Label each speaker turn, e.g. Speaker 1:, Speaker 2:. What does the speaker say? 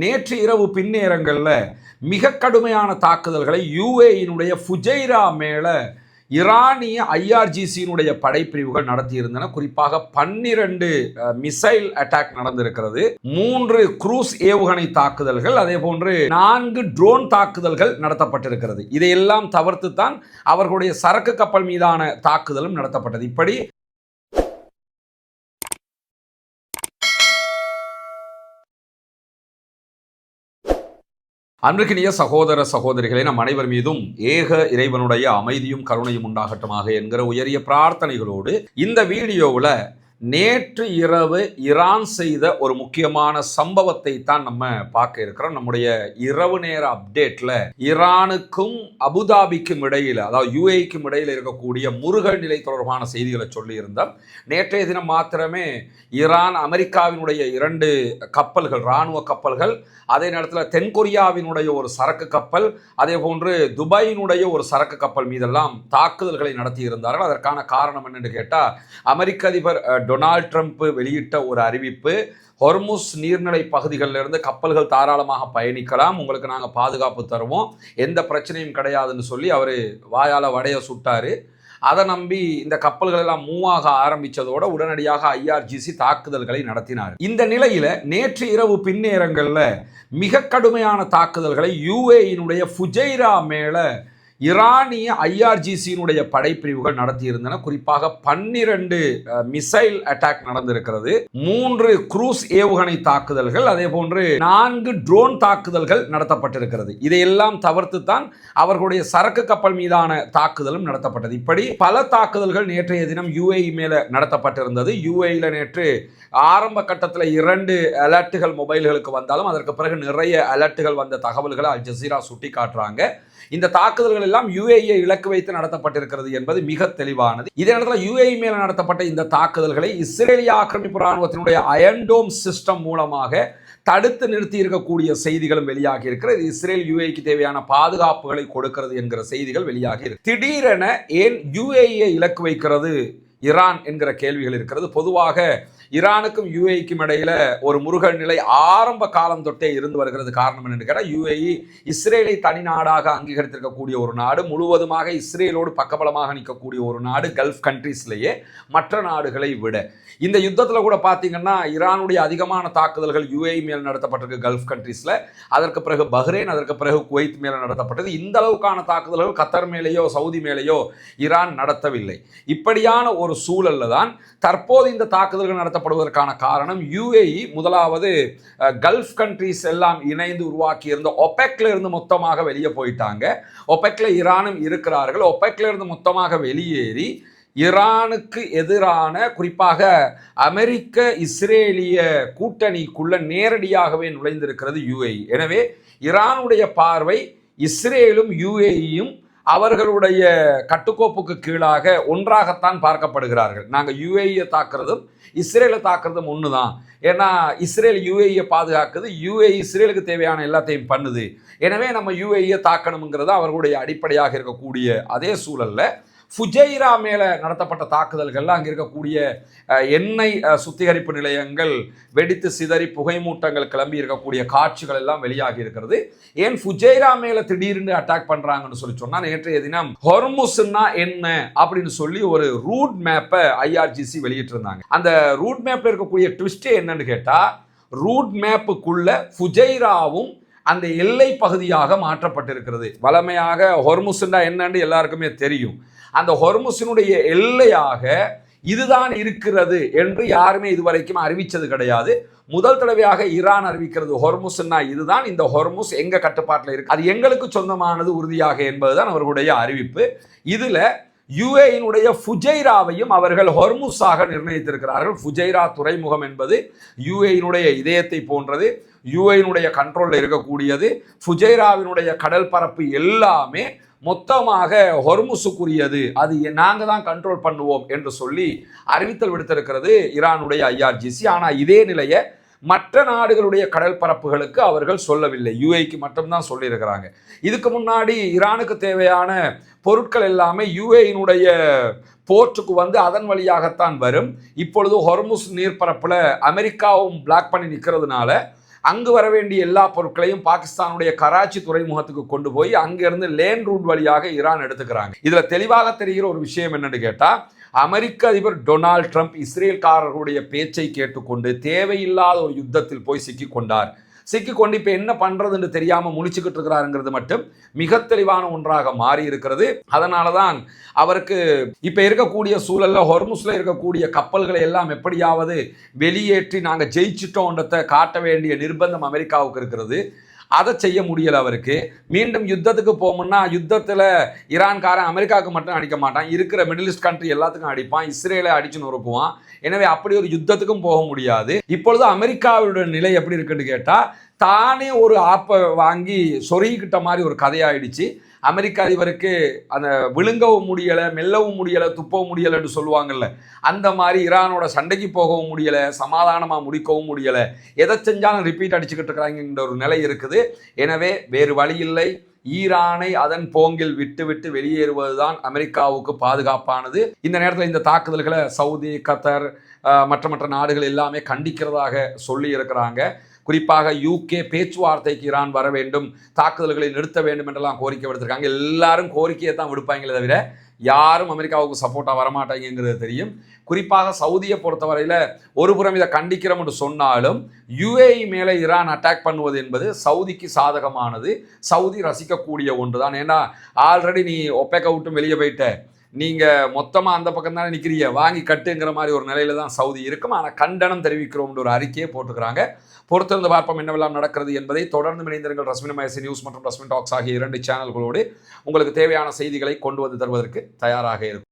Speaker 1: நேற்று இரவு பின்னேரங்களில் மிக கடுமையான தாக்குதல்களை யுஏஇனுடைய ஃபுஜைரா மேல ஈரானிய ஐஆர்ஜிசியினுடைய படைப்பிரிவுகள் நடத்தியிருந்தன. குறிப்பாக 12 மிசைல் அட்டாக் நடந்திருக்கிறது, 3 குரூஸ் ஏவுகணை தாக்குதல்கள், அதே போன்று 4 ட்ரோன் தாக்குதல்கள் நடத்தப்பட்டிருக்கிறது. இதையெல்லாம் தவிர்த்து தான் அவர்களுடைய சரக்கு கப்பல் மீதான தாக்குதலும் நடத்தப்பட்டது. இப்படி அன்பிற்கினிய சகோதர சகோதரிகளை நம் அனைவர் மீதும் ஏக இறைவனுடைய அமைதியும் கருணையும் உண்டாகட்டுமாக என்கிற உயரிய பிரார்த்தனைகளோடு இந்த வீடியோவில் நேற்று இரவு ஈரான் செய்த ஒரு முக்கியமான சம்பவத்தை தான் நம்ம பார்க்க இருக்கிறோம். நம்முடைய இரவு நேர அப்டேட்ல ஈரானுக்கும் அபுதாபிக்கும் இடையில், அதாவது யுஏஇக்கும் இடையில் இருக்கக்கூடிய முருகல் நிலை தொடர்பான செய்திகளை சொல்லியிருந்தோம். நேற்றைய தினம் மாத்திரமே ஈரான் அமெரிக்காவினுடைய 2 கப்பல்கள், இராணுவ கப்பல்கள், அதே நேரத்தில் தென்கொரியாவினுடைய ஒரு சரக்கு கப்பல், அதே போன்று துபாயினுடைய ஒரு சரக்கு கப்பல் மீதெல்லாம் தாக்குதல்களை நடத்தி இருந்தார்கள். அதற்கான காரணம் என்னன்னு கேட்டால், அமெரிக்க அதிபர் டொனால்ட் ட்ரம்ப் வெளியிட்ட ஒரு அறிவிப்பு, ஹொர்முஸ் நீர்நிலை பகுதிகளிலிருந்து கப்பல்கள் தாராளமாக பயணிக்கலாம், உங்களுக்கு நாங்கள் பாதுகாப்பு தருவோம், எந்த பிரச்சனையும் கிடையாதுன்னு சொல்லி அவர் வாயால் வடைய சுட்டார். அதை நம்பி இந்த கப்பல்கள் எல்லாம் மூவ் ஆக ஆரம்பித்ததோடு உடனடியாக ஐஆர்ஜிசி தாக்குதல்களை நடத்தினார். இந்த நிலையில் நேற்று இரவு பின்னேரங்களில் மிக கடுமையான தாக்குதல்களை யுஏஇனுடைய ஃபுஜைரா மேலே ஈரானிய ஐஆர்ஜிசியினுடைய படைப்பிரிவுகள் நடத்தியிருந்தன. குறிப்பாக 12 மிசைல் அட்டாக் நடந்திருக்கிறது, 3 குரூஸ் ஏவுகணை தாக்குதல்கள், அதே போன்று 4 ட்ரோன் தாக்குதல்கள் நடத்தப்பட்டிருக்கிறது. இதையெல்லாம் தவிர்த்து தான் அவர்களுடைய சரக்கு கப்பல் மீதான தாக்குதலும் நடத்தப்பட்டது. இப்படி பல தாக்குதல்கள் நேற்றைய தினம் யுஏஇ மேல நடத்தப்பட்டிருந்தது. யுஏஇல நேற்று ஆரம்ப கட்டத்தில் 2 அலர்ட்டுகள் மொபைல்களுக்கு வந்தாலும் அதற்கு பிறகு நிறைய அலர்ட்டுகள் வந்த தகவல்களை அல் ஜசீரா சுட்டி காட்டுறாங்க. இந்த தாக்குதல்கள் எல்லாம் யுஏஇயை இலக்கு வைத்து நடத்தப்பட்டிருக்கிறது என்பது மிக தெளிவானது. இதே நேரத்தில் யுஏஇ மேல் நடத்தப்பட்ட இந்த தாக்குதல்களை இஸ்ரேலிய ஆக்கிரமிப்பு ராணுவத்தினுடைய அயன் டோம் சிஸ்டம் மூலமாக தடுத்து நிறுத்தி இருக்கக்கூடிய செய்திகளும் வெளியாகி இருக்கிறது. இஸ்ரேல் யுஏஇக்கு தேவையான பாதுகாப்புகளை கொடுக்கிறது என்கிற செய்திகள் வெளியாகி இருக்கு. திடீரென ஏன் யுஏஇயை இலக்கு வைக்கிறது ஈரான் என்கிற கேள்விகள் இருக்கிறது. பொதுவாக ஈரானுக்கும் யுஏஇக்கும் இடையில ஒரு முருகல் நிலை ஆரம்ப காலம் தொட்டே இருந்து வருகிறது. காரணம் என்னன்னு கேட்டால், யுஏஇ இஸ்ரேலை தனி நாடாக அங்கீகரித்திருக்கக்கூடிய ஒரு நாடு, முழுவதுமாக இஸ்ரேலோடு பக்கபலமாக நிற்கக்கூடிய ஒரு நாடு கல்ஃப் கண்ட்ரீஸ்லேயே மற்ற நாடுகளை விட. இந்த யுத்தத்தில் கூட பார்த்தீங்கன்னா ஈரானுடைய அதிகமான தாக்குதல்கள் யுஏஇ மேல் நடத்தப்பட்டிருக்கு கல்ஃப் கண்ட்ரீஸில், அதற்கு பிறகு பஹ்ரைன், அதற்கு பிறகு குவைத் மேலே நடத்தப்பட்டது. இந்த அளவுக்கான தாக்குதல்கள் கத்தர் மேலேயோ சவுதி மேலேயோ ஈரான் நடத்தவில்லை. இப்படியான ஒரு சூழல்ல தான் தற்போது இந்த தாக்குதல்கள் நடத்தப்படுவதற்கான காரணம், யுஏஇ முதலாவது கல்ஃப் கண்ட்ரீஸ் எல்லாம் இணைந்து உருவாக்கி இருந்த ஒபெக்ல இருந்து மொத்தமாக வெளியே போயிட்டாங்க. ஒபெக்ல ஈரானும் இருக்கிறார்கள். ஒபெக்ல இருந்து மொத்தமாக வெளியேறி ஈரானுக்கு எதிரான, குறிப்பாக அமெரிக்க இஸ்ரேலிய கூட்டணிக்குள்ள நேரடியாகவே நுழைந்திருக்கிறது யுஏஇ. எனவே ஈரானுடைய பார்வை இஸ்ரேலும் யுஏஇயும் அவர்களுடைய கட்டுக்கோப்புக்கு கீழாக ஒன்றாகத்தான் பார்க்கப்படுகிறார்கள். நாங்கள் யுஏஇயை தாக்குறதும் இஸ்ரேலை தாக்குறதும் ஒன்று தான். ஏன்னா இஸ்ரேல் யுஏஇயை பாதுகாக்குது, யுஏஇ இஸ்ரேலுக்கு தேவையான எல்லாத்தையும் பண்ணுது. எனவே நம்ம யுஏஇயை தாக்கணுங்கிறது அவர்களுடைய அடிப்படையாக இருக்கக்கூடிய அதே சூழலில் ஃபுஜைரா மேலே நடத்தப்பட்ட தாக்குதல்களில் அங்கே இருக்கக்கூடிய எண்ணெய் சுத்திகரிப்பு நிலையங்கள் வெடித்து சிதறி புகைமூட்டங்கள் கிளம்பி இருக்கக்கூடிய காட்சிகள் எல்லாம் வெளியாகி இருக்கிறது. ஏன் ஃபுஜைரா மேலே திடீர்னு அட்டாக் பண்ணுறாங்கன்னு சொல்லி சொன்னால், நேற்றைய தினம் ஹொர்முஸ்னா என்ன அப்படின்னு சொல்லி ஒரு ரூட் மேப்பை ஐஆர்ஜிசி வெளியிட்டிருந்தாங்க. அந்த ரூட் மேப்பில் இருக்கக்கூடிய ட்விஸ்ட் என்னன்னு கேட்டால், ரூட் மேப்புக்குள்ள ஃபுஜைராவும் அந்த எல்லை பகுதியாக மாற்றப்பட்டிருக்கிறது. வளமையாக ஹொர்முஸ்னா என்னன்னு எல்லாருக்குமே தெரியும். அந்த ஹொர்முஸினுடைய எல்லையாக இதுதான் இருக்கிறது என்று யாருமே இதுவரைக்கும் அறிவித்தது கிடையாது. முதல் தடவையாக ஈரான் அறிவிக்கிறது ஹொர்முஸ்னா இதுதான், இந்த ஹொர்முஸ் எங்க கட்டுப்பாட்டில் இருக்கு, அது எங்களுக்கு சொந்தமானது உறுதியாக என்பதுதான் அவர்களுடைய அறிவிப்பு. இதுல யுஏஇனுடைய ஃபுஜைராவையும் அவர்கள் ஹொர்முஸாக நிர்ணயித்திருக்கிறார்கள். ஃபுஜைரா துறைமுகம் என்பது யுஏஇனுடைய இதயத்தை போன்றது, யுஏஇனுடைய கண்ட்ரோலில் இருக்கக்கூடியது. ஃபுஜைராவினுடைய கடல் பரப்பு எல்லாமே மொத்தமாக ஹொர்முஸுக்குரியது, அது நாங்கள் தான் கண்ட்ரோல் பண்ணுவோம் என்று சொல்லி அறிவித்தல் விடுத்திருக்கிறது ஈரானுடைய ஐஆர்ஜிசி. ஆனால் இதே நிலையை மற்ற நாடுகளுடைய கடல் பரப்புகளுக்கு அவர்கள் சொல்லவில்லை, யுஏஇக்கு மட்டும்தான் சொல்லியிருக்கிறாங்க. இதுக்கு முன்னாடி ஈரானுக்கு தேவையான பொருட்கள் எல்லாமே யுஏஇனுடைய போர்ட்டுக்கு வந்து அதன் வழியாகத்தான் வரும். இப்பொழுது ஹொர்முஸ் நீர்ப்பரப்பில் அமெரிக்காவும் பிளாக் பண்ணி நிற்கிறதுனால அங்கு வர வேண்டிய எல்லா பொருட்களையும் பாகிஸ்தானுடைய கராச்சி துறைமுகத்துக்கு கொண்டு போய் அங்கிருந்து லேண்ட் ரூட் வழியாக ஈரான் எடுத்துக்கிறாங்க. இதுல தெளிவாக தெரிகிற ஒரு விஷயம் என்னன்னு கேட்டா, அமெரிக்க அதிபர் டொனால்ட் ட்ரம்ப் இஸ்ரேல்காரர்களுடைய பேச்சை கேட்டுக்கொண்டு தேவையில்லாத ஒரு யுத்தத்தில் போய் சிக்கிக்கொண்டு இப்போ என்ன பண்றதுன்னு தெரியாம முழிச்சுக்கிட்டு இருக்கிறாருங்கிறது மட்டும் மிக தெளிவான ஒன்றாக மாறி இருக்கிறது. அதனால தான் அவருக்கு இப்ப இருக்கக்கூடிய சூழல்ல ஹொர்முஸ்ல இருக்கக்கூடிய கப்பல்களை எல்லாம் எப்படியாவது வெளியேற்றி நாங்கள் ஜெயிச்சிட்டோன்றதை காட்ட வேண்டிய நிர்பந்தம் அமெரிக்காவுக்கு இருக்கிறது. அதை செய்ய முடியல அவருக்கு. மீண்டும் யுத்தத்துக்கு போகணும்னா யுத்தத்தில் ஈரான்காரன் அமெரிக்காவுக்கு மட்டும் அடிக்க மாட்டான், இருக்கிற மிடில் ஈஸ்ட் கண்ட்ரி எல்லாத்துக்கும் அடிப்பான், இஸ்ரேலை அடிச்சு நொறுக்குவான். எனவே அப்படி ஒரு யுத்தத்துக்கும் போக முடியாது. இப்பொழுது அமெரிக்காவுடைய நிலை எப்படி இருக்குன்னு கேட்டா, தானே ஒரு ஆப்பை வாங்கி சொருகிக்கிட்ட மாதிரி ஒரு கதையாயிடுச்சு. அமெரிக்க அதிபருக்கு அந்த விழுங்கவும் முடியலை, மெல்லவும் முடியலை, துப்பவும் முடியலைன்னு சொல்லுவாங்கல்ல, அந்த மாதிரி ஈரானோட சண்டைக்கு போகவும் முடியலை, சமாதானமாக முடிக்கவும் முடியலை, எதை செஞ்சாலும் ரிப்பீட் அடிச்சுக்கிட்டு இருக்கிறாங்கன்ற ஒரு நிலை இருக்குது. எனவே வேறு வழி இல்லை, ஈரானை அதன் போங்கில் விட்டு வெளியேறுவதுதான் அமெரிக்காவுக்கு பாதுகாப்பானது. இந்த நேரத்தில் இந்த தாக்குதல்களை சவுதி, கத்தர் மற்ற நாடுகள் எல்லாமே கண்டிக்கிறதாக சொல்லி இருக்கிறாங்க. குறிப்பாக யூகே பேச்சுவார்த்தைக்கு ஈரான் வர வேண்டும், தாக்குதல்களை நிறுத்த வேண்டும் என்றெல்லாம் கோரிக்கை விடுத்திருக்காங்க. எல்லாரும் கோரிக்கையை தான் விடுப்பாங்களே தவிர யாரும் அமெரிக்காவுக்கு சப்போர்ட்டாக வரமாட்டாங்கிறது தெரியும். குறிப்பாக சவுதியை பொறுத்தவரையில் ஒரு புறம் இதை கண்டிக்கிறோம் என்று சொன்னாலும் யுஏஇ மேலே ஈரான் அட்டாக் பண்ணுவது என்பது சவுதிக்கு சாதகமானது, சவுதி ரசிக்கக்கூடிய ஒன்று தான். ஏன்னா ஆல்ரெடி நீ ஒப்பேக்க விட்டும் வெளியே போயிட்ட, நீங்கள் மொத்தமாக அந்த பக்கம் தானே நிற்கிறீங்க, வாங்கி கட்டுங்கிற மாதிரி ஒரு நிலையில தான் சவுதி இருக்கும். ஆனால் கண்டனம் தெரிவிக்கிறோம்னு ஒரு அறிக்கையை போட்டுக்கிறாங்க. பொறுத்திருந்து பார்ப்போம் என்னவெல்லாம் நடக்கிறது என்பதை. தொடர்ந்து இணைந்திருங்கள் ரஸ்மின் மயசி நியூஸ் மற்றும் ரஸ்மின் டாக்ஸ் ஆகிய 2 சேனல்களோடு உங்களுக்கு தேவையான செய்திகளை கொண்டு வந்து தருவதற்கு தயாராக இருக்கும்.